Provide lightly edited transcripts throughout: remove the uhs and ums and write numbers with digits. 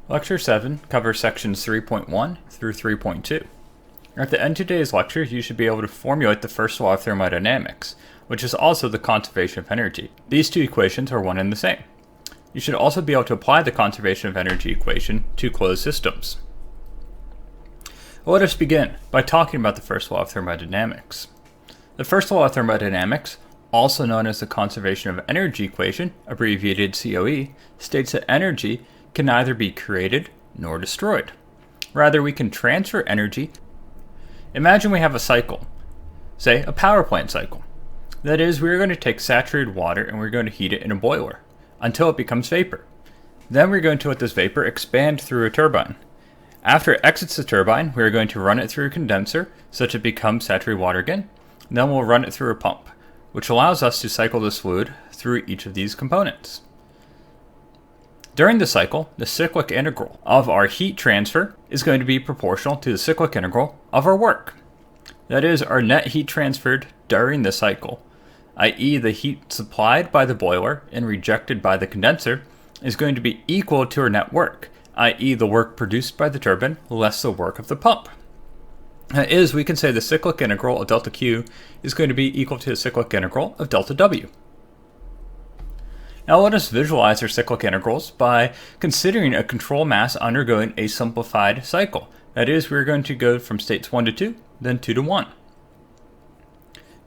Lecture 7 covers sections 3.1 through 3.2. At the end of today's lecture, you should be able to formulate the first law of thermodynamics, which is also the conservation of energy. These two equations are one and the same. You should also be able to apply the conservation of energy equation to closed systems. Let us begin by talking about the first law of thermodynamics. The first law of thermodynamics, also known as the conservation of energy equation, abbreviated Co.E., states that energy can neither be created nor destroyed. Rather, we can transfer energy. Imagine we have a cycle, say a power plant cycle. That is, we're going to take saturated water and we're going to heat it in a boiler until it becomes vapor. Then we're going to let this vapor expand through a turbine. After it exits the turbine, we're going to run it through a condenser such that it becomes saturated water again. Then we'll run it through a pump, which allows us to cycle this fluid through each of these components. During the cycle, the cyclic integral of our heat transfer is going to be proportional to the cyclic integral of our work. That is, our net heat transferred during the cycle, i.e. the heat supplied by the boiler and rejected by the condenser, is going to be equal to our net work, i.e. the work produced by the turbine less the work of the pump. That is, we can say the cyclic integral of delta Q is going to be equal to the cyclic integral of delta W. Now let us visualize our cyclic integrals by considering a control mass undergoing a simplified cycle. That is, we're going to go from states 1 to 2, then 2 to 1.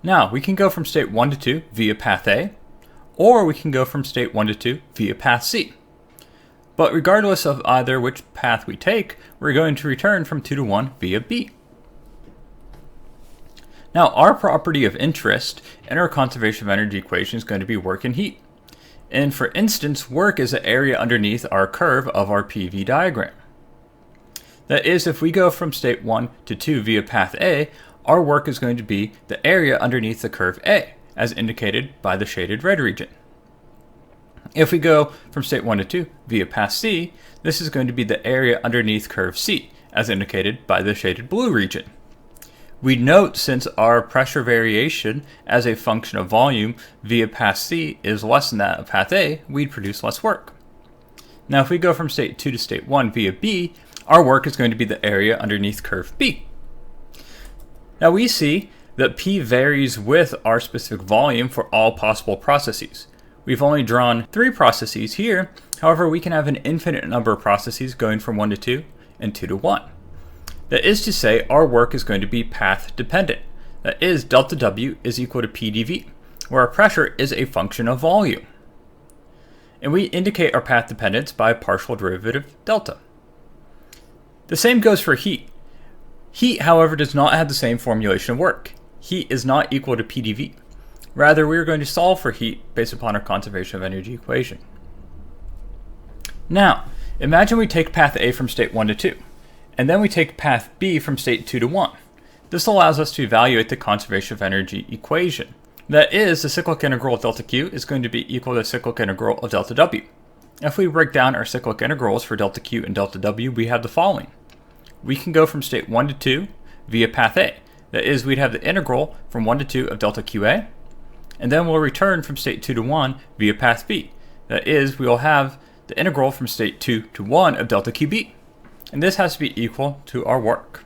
Now, we can go from state 1 to 2 via path A, or we can go from state 1 to 2 via path C. But regardless of either which path we take, we're going to return from 2 to 1 via B. Now, our property of interest in our conservation of energy equation is going to be work and heat. And for instance, work is the area underneath our curve of our PV diagram. That is, if we go from state 1 to 2 via path A, our work is going to be the area underneath the curve A, as indicated by the shaded red region. If we go from state 1 to 2 via path C, this is going to be the area underneath curve C, as indicated by the shaded blue region. We note since our pressure variation as a function of volume via path C is less than that of path A, we'd produce less work. Now if we go from state 2 to state 1 via B, our work is going to be the area underneath curve B. Now we see that P varies with our specific volume for all possible processes. We've only drawn 3 processes here, however we can have an infinite number of processes going from 1 to 2 and 2 to 1. That is to say, our work is going to be path dependent. That is, delta W is equal to PdV, where our pressure is a function of volume. And we indicate our path dependence by partial derivative delta. The same goes for heat. Heat, however, does not have the same formulation of work. Heat is not equal to PdV. Rather, we are going to solve for heat based upon our conservation of energy equation. Now, imagine we take path A from state 1 to 2. And then we take path B from state 2 to 1. This allows us to evaluate the conservation of energy equation. That is, the cyclic integral of delta Q is going to be equal to the cyclic integral of delta W. If we break down our cyclic integrals for delta Q and delta W, we have the following. We can go from state 1 to 2 via path A. That is, we'd have the integral from 1 to 2 of delta QA. And then we'll return from state 2 to 1 via path B. That is, we will have the integral from state 2 to 1 of delta QB. And this has to be equal to our work.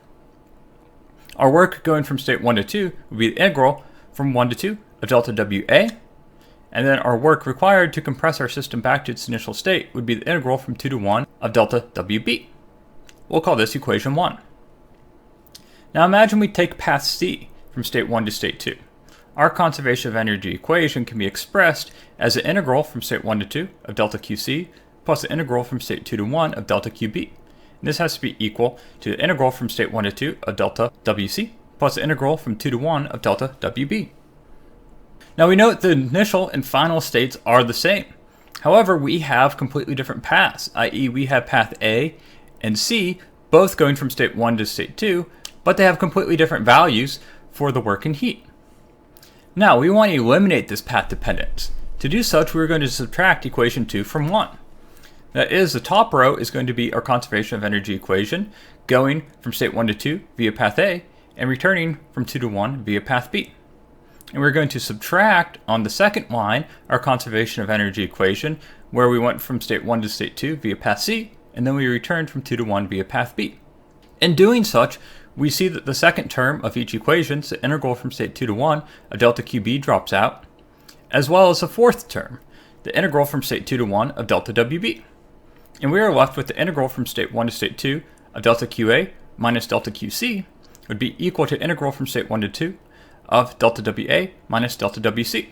Our work going from state 1 to 2 would be the integral from 1 to 2 of delta WA. And then our work required to compress our system back to its initial state would be the integral from 2 to 1 of delta WB. We'll call this equation 1. Now imagine we take path C from state 1 to state 2. Our conservation of energy equation can be expressed as the integral from state 1 to 2 of delta QC plus the integral from state 2 to 1 of delta QB. This has to be equal to the integral from state 1 to 2 of delta WC plus the integral from 2 to 1 of delta WB. Now we note the initial and final states are the same. However, we have completely different paths, i.e. we have path A and C both going from state 1 to state 2, but they have completely different values for the work and heat. Now we want to eliminate this path dependence. To do such, we're going to subtract equation 2 from 1. That is, the top row is going to be our conservation of energy equation, going from state 1 to 2 via path A, and returning from 2 to 1 via path B. And we're going to subtract on the second line our conservation of energy equation, where we went from state 1 to state 2 via path C, and then we return from 2 to 1 via path B. In doing such, we see that the second term of each equation, the integral from state 2 to 1 of delta QB, drops out, as well as the fourth term, the integral from state 2 to 1 of delta WB. And we are left with the integral from state 1 to state 2 of delta QA minus delta QC would be equal to integral from state 1 to 2 of delta WA minus delta WC.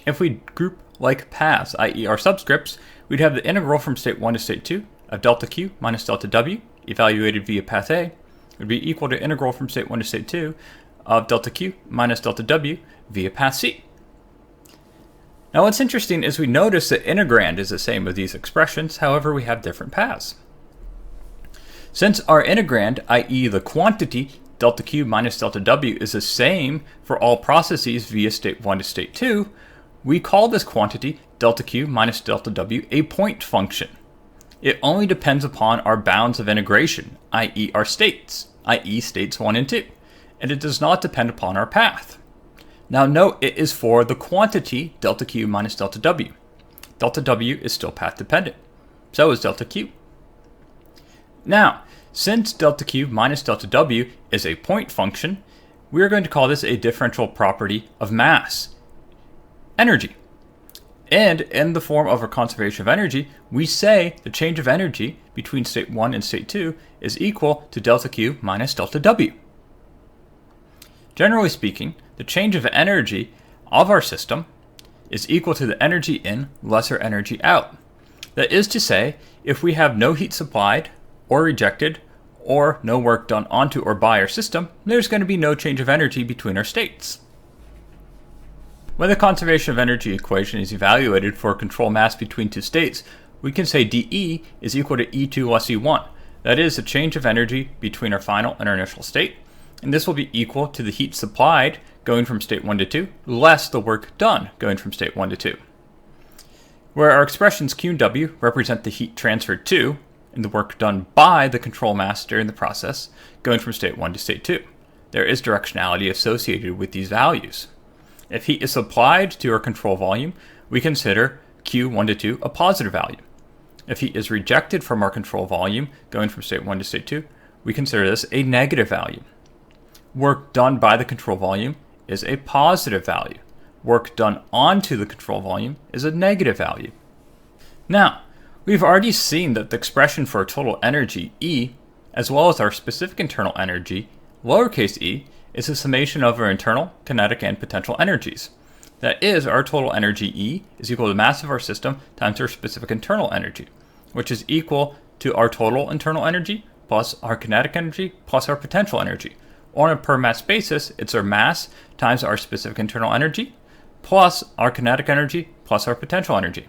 If we group like paths, i.e. our subscripts, we'd have the integral from state 1 to state 2 of delta Q minus delta W, evaluated via path A, would be equal to integral from state 1 to state 2 of delta Q minus delta W via path C. Now what's interesting is we notice that integrand is the same of these expressions, however we have different paths. Since our integrand, i.e. the quantity delta Q minus delta W, is the same for all processes via state 1 to state 2, we call this quantity delta Q minus delta W a point function. It only depends upon our bounds of integration, i.e. our states, i.e. states 1 and 2, and it does not depend upon our path. Now note it is for the quantity delta Q minus delta W. Delta W is still path dependent. So is delta Q. Now, since delta Q minus delta W is a point function, we are going to call this a differential property of mass, energy. And in the form of our conservation of energy, we say the change of energy between state 1 and state 2 is equal to delta Q minus delta W. Generally speaking, the change of energy of our system is equal to the energy in less our energy out. That is to say, if we have no heat supplied or rejected or no work done onto or by our system, there's going to be no change of energy between our states. When the conservation of energy equation is evaluated for control mass between two states, we can say dE is equal to E2 less E1. That is the change of energy between our final and our initial state, and this will be equal to the heat supplied going from state 1 to 2 less the work done going from state 1 to 2. Where our expressions Q and W represent the heat transferred to and the work done by the control mass during the process going from state 1 to state 2. There is directionality associated with these values. If heat is supplied to our control volume, we consider Q1 to 2 a positive value. If heat is rejected from our control volume going from state 1 to state 2, we consider this a negative value. Work done by the control volume is a positive value. Work done onto the control volume is a negative value. Now, we've already seen that the expression for our total energy, E, as well as our specific internal energy, lowercase e, is a summation of our internal, kinetic, and potential energies. That is, our total energy E is equal to the mass of our system times our specific internal energy, which is equal to our total internal energy plus our kinetic energy plus our potential energy. On a per mass basis, it's our mass times our specific internal energy plus our kinetic energy plus our potential energy.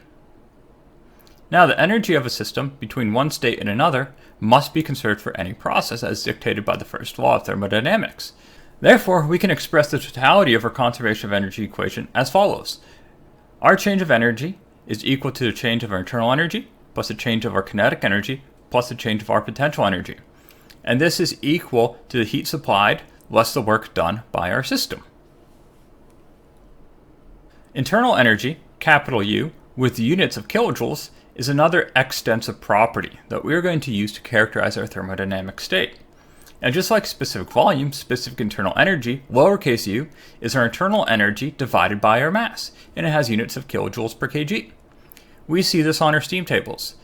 Now, the energy of a system between one state and another must be conserved for any process as dictated by the first law of thermodynamics. Therefore, we can express the totality of our conservation of energy equation as follows. Our change of energy is equal to the change of our internal energy plus the change of our kinetic energy plus the change of our potential energy. And this is equal to the heat supplied less the work done by our system. Internal energy, capital U, with units of kilojoules, is another extensive property that we are going to use to characterize our thermodynamic state. And just like specific volume, specific internal energy, lowercase u, is our internal energy divided by our mass, and it has units of kilojoules per kg. We see this on our steam tables.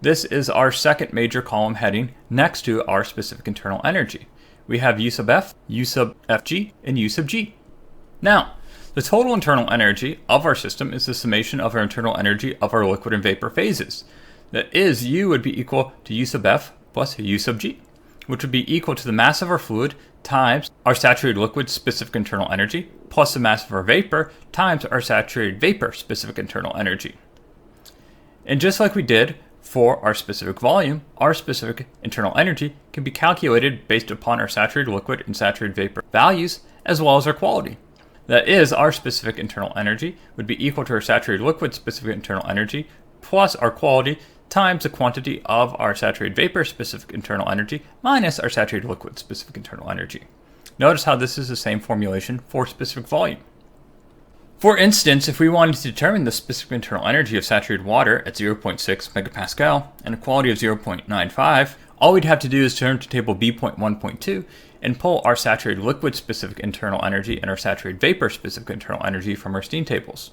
This is our second major column heading next to our specific internal energy. We have U sub F, U sub Fg, and U sub G. Now, the total internal energy of our system is the summation of our internal energy of our liquid and vapor phases. That is, U would be equal to U sub F plus U sub G, which would be equal to the mass of our fluid times our saturated liquid specific internal energy plus the mass of our vapor times our saturated vapor specific internal energy. And just like we did for our specific volume, our specific internal energy can be calculated based upon our saturated liquid and saturated vapor values as well as our quality. That is, our specific internal energy would be equal to our saturated liquid specific internal energy plus our quality times the quantity of our saturated vapor specific internal energy minus our saturated liquid specific internal energy. Notice how this is the same formulation for specific volume. For instance, if we wanted to determine the specific internal energy of saturated water at 0.6 megapascal and a quality of 0.95, all we'd have to do is turn to table B.1.2 and pull our saturated liquid specific internal energy and our saturated vapor specific internal energy from our steam tables.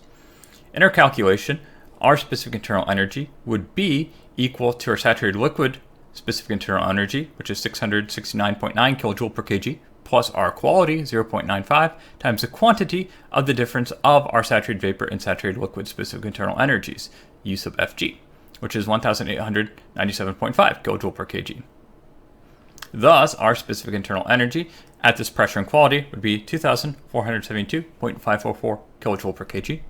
In our calculation, our specific internal energy would be equal to our saturated liquid specific internal energy, which is 669.9 kilojoule per kg, plus our quality, 0.95, times the quantity of the difference of our saturated vapor and saturated liquid specific internal energies, U sub Fg, which is 1,897.5 kilojoule per kg. Thus, our specific internal energy at this pressure and quality would be 2,472.544 kilojoule per kg.